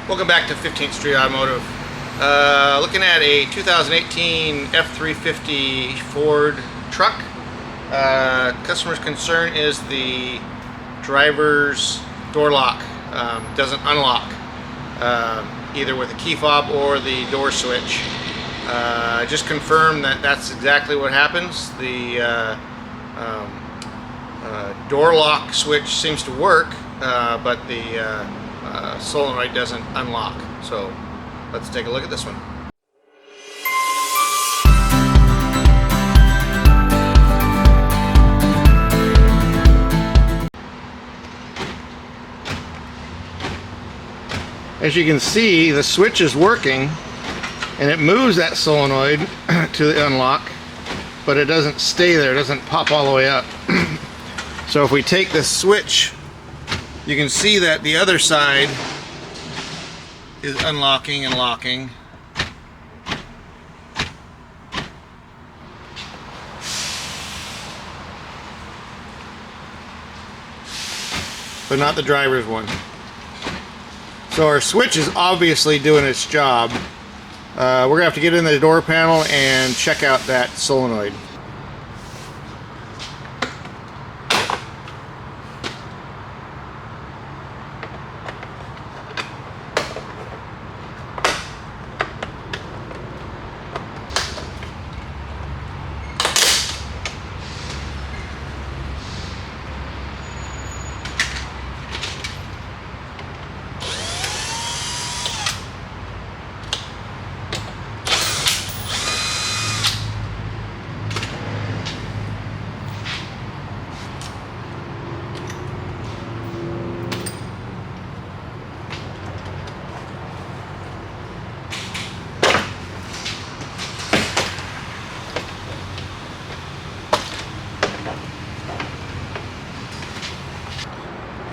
Welcome back to 15th Street Automotive. Looking at a 2018 F-350 Ford truck. Customer's concern is the driver's door lock doesn't unlock, either with a key fob or the door switch. Just confirm that that's exactly what happens. The door lock switch seems to work, but the solenoid doesn't unlock. So let's take a look at this one. As you can see, the switch is working and it moves that solenoid to the unlock, but it doesn't stay there, it doesn't pop all the way up. So if we take the switch, you can see that the other side is unlocking and locking. But not the driver's one. So our switch is obviously doing its job. We're gonna have to get in the door panel and check out that solenoid.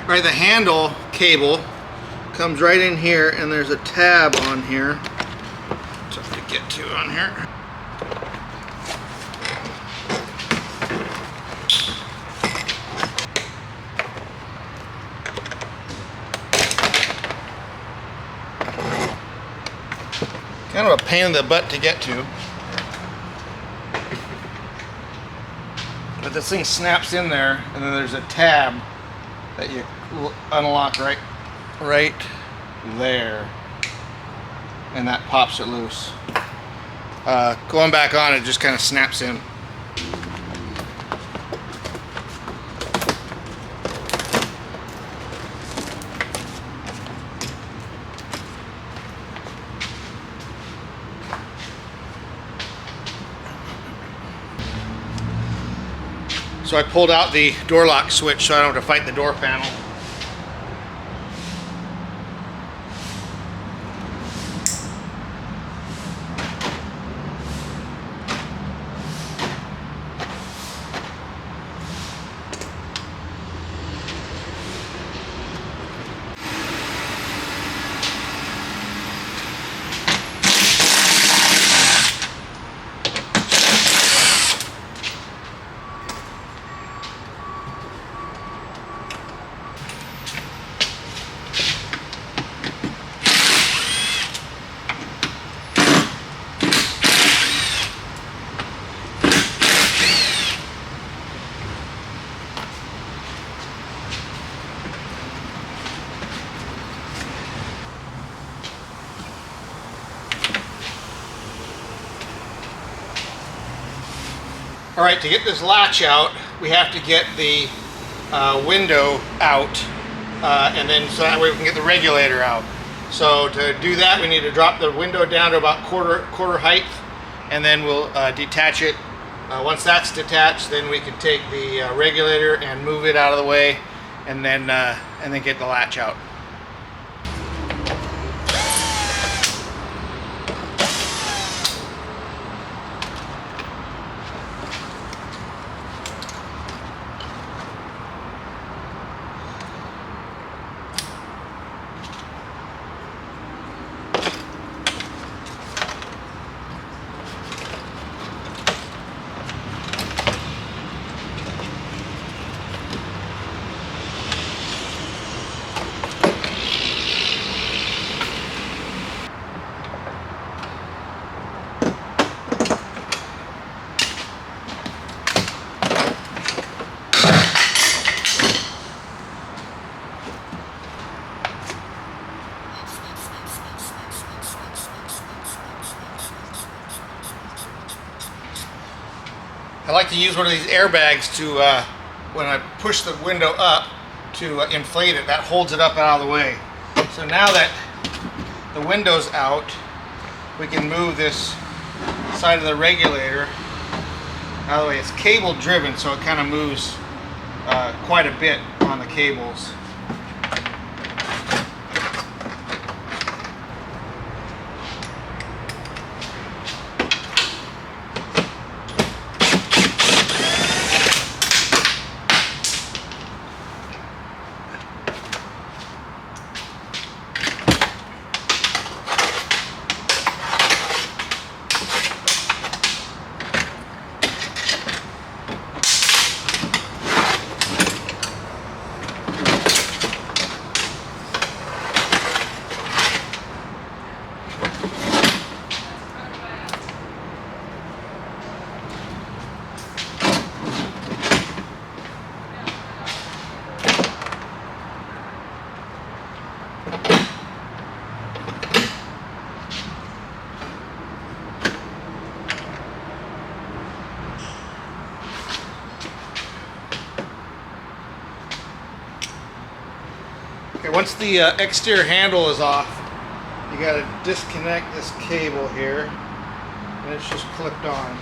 Right, the handle cable comes right in here, and there's a tab on here. Tough to get to on here. Kind of a pain in the butt to get to. But this thing snaps in there, and then there's a tab that you unlock right there, and that pops it loose. Going back on, it just kind of snaps in. So I pulled out the door lock switch so I don't have to fight the door panel. Alright, to get this latch out, we have to get the window out, and then so that way we can get the regulator out. So to do that, we need to drop the window down to about quarter height, and then we'll detach it. Once that's detached, then we can take the regulator and move it out of the way, and then get the latch out. I like to use one of these airbags to, when I push the window up, to inflate it. That holds it up out of the way. So now that the window's out, we can move this side of the regulator out of the way. It's cable driven, so it kind of moves quite a bit on the cables. Okay, once the exterior handle is off, you got to disconnect this cable here, and it's just clipped on.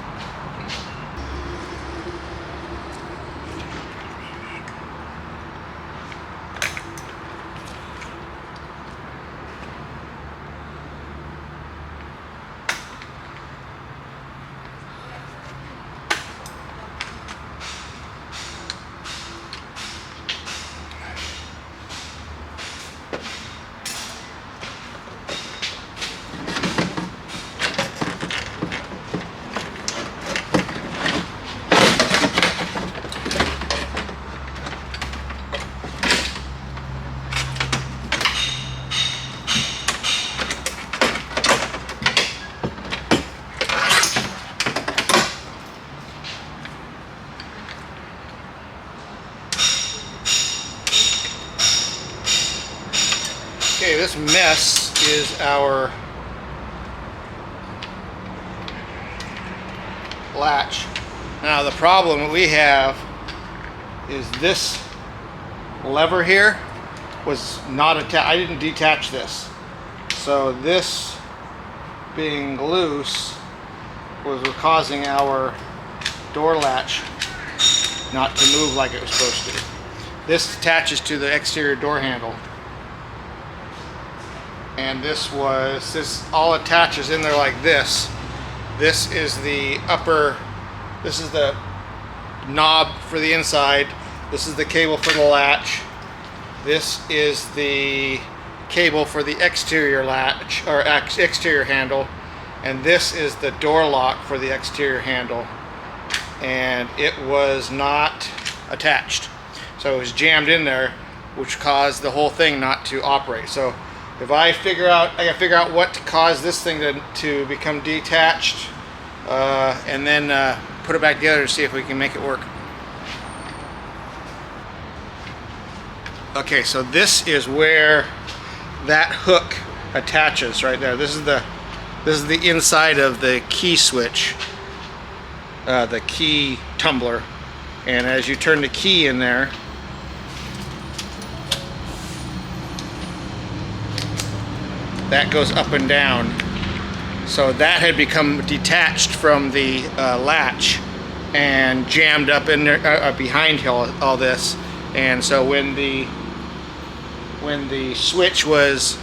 Okay, this mess is our latch. Now the problem that we have is this lever here was not attached. I didn't detach this. So this being loose was causing our door latch not to move like it was supposed to. This attaches to the exterior door handle. And this all attaches in there like this. This is the this is the knob for the inside. This is the cable for the latch. This is the cable for the exterior latch, or exterior handle. And this is the door lock for the exterior handle. And it was not attached. So it was jammed in there, which caused the whole thing not to operate. So if I gotta figure out what caused this thing to become detached, and then put it back together to see if we can make it work. Okay, so this is where that hook attaches right there. This is the inside of the key switch, the key tumbler, and as you turn the key in there, that goes up and down. So that had become detached from the latch and jammed up in there behind all this. And so when the switch was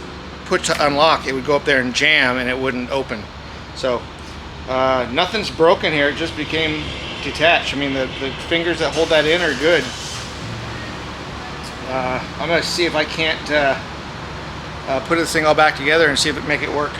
put to unlock, it would go up there and jam and it wouldn't open. So nothing's broken here, it just became detached. I mean, the fingers that hold that in are good. I'm gonna see if I can't put this thing all back together and see if it make it work.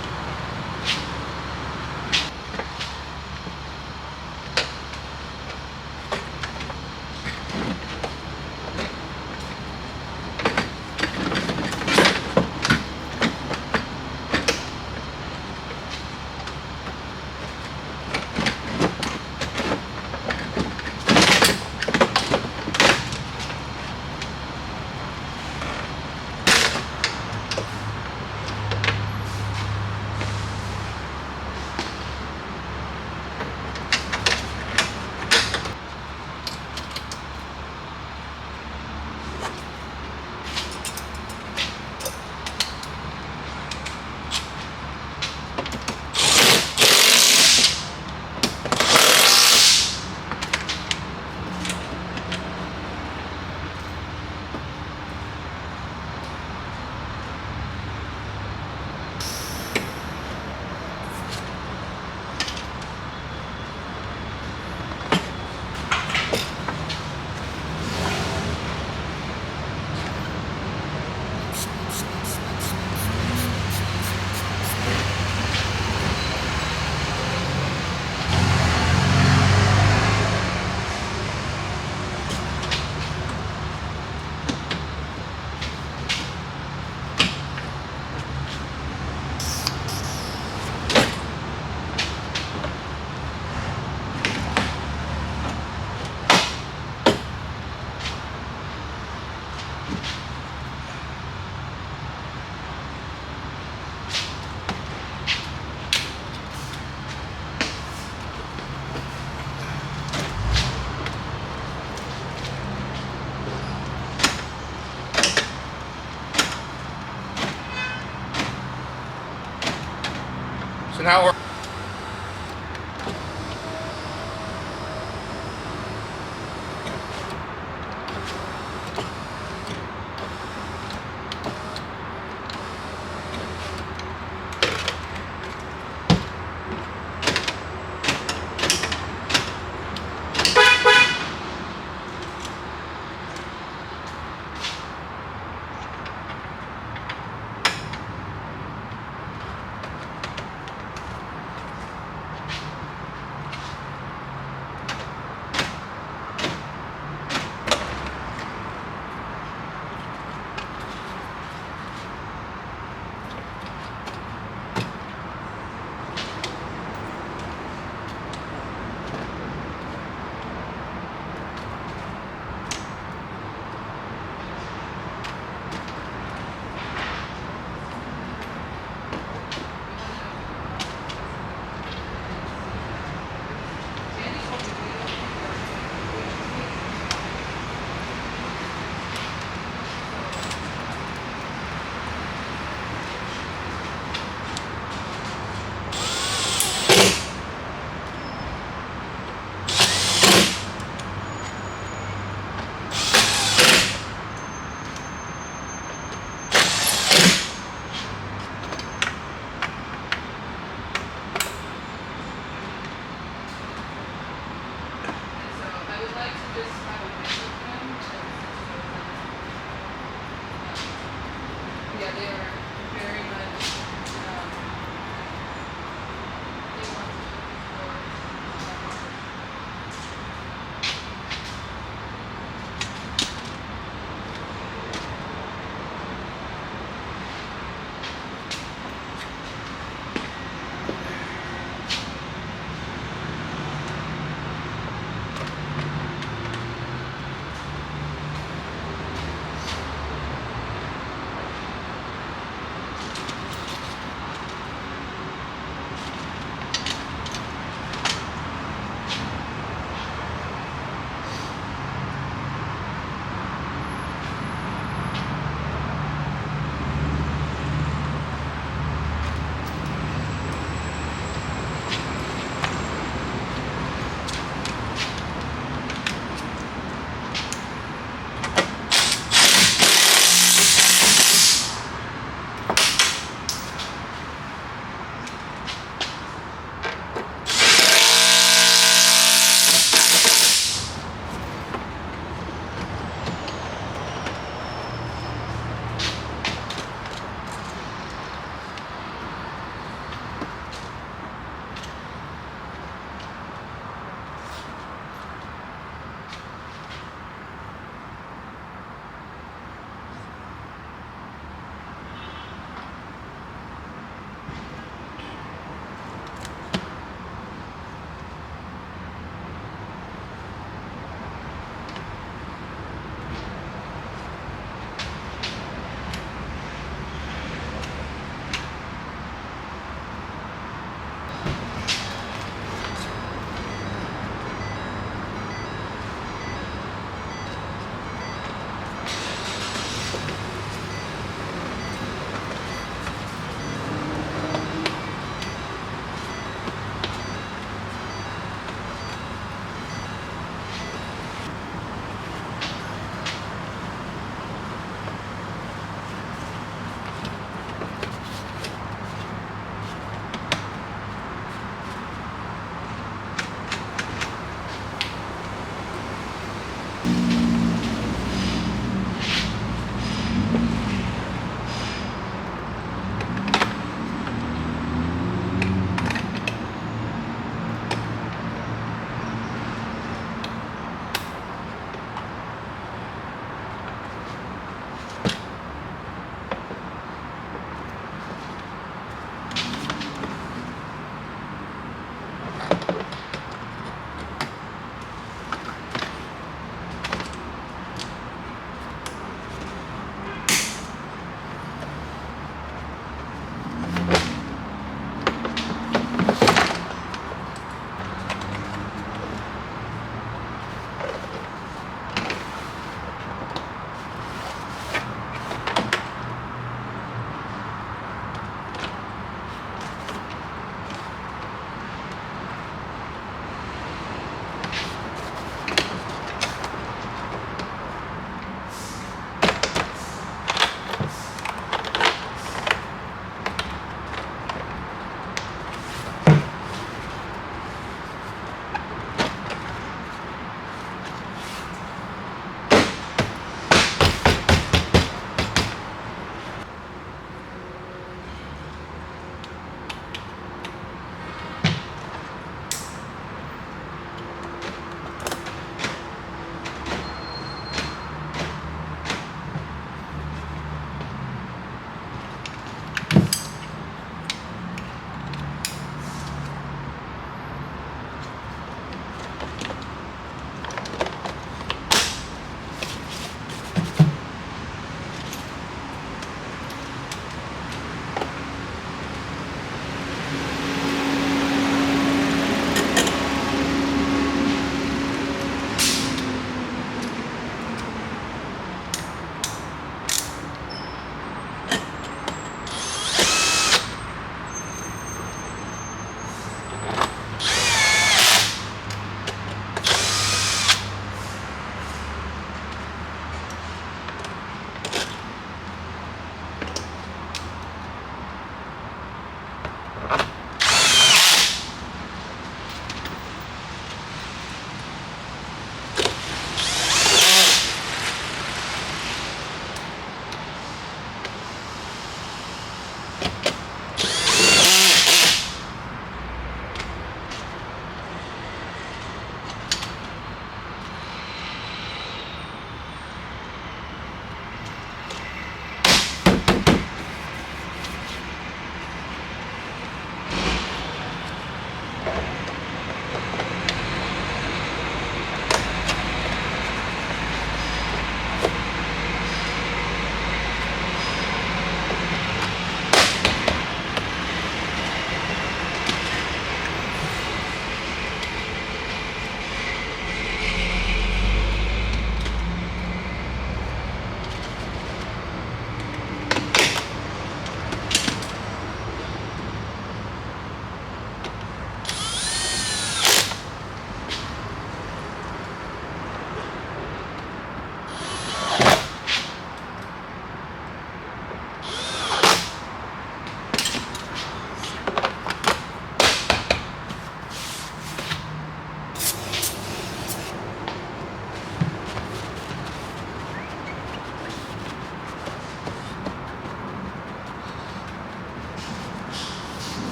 So now we're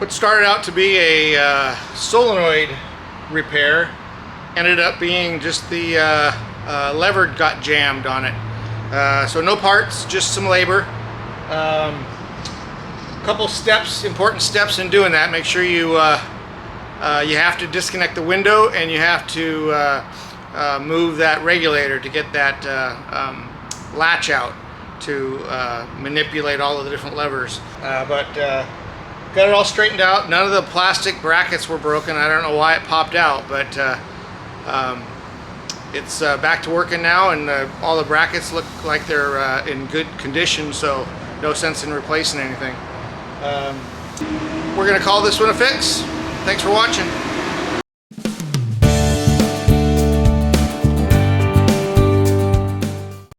What started out to be a solenoid repair ended up being just the lever got jammed on it. So no parts, just some labor. Couple steps, important steps in doing that. Make sure you have to disconnect the window, and you have to move that regulator to get that latch out to manipulate all of the different levers. But got it all straightened out. None of the plastic brackets were broken. I don't know why it popped out, but it's back to working now, and all the brackets look like they're in good condition, so no sense in replacing anything. We're going to call this one a fix. Thanks for watching.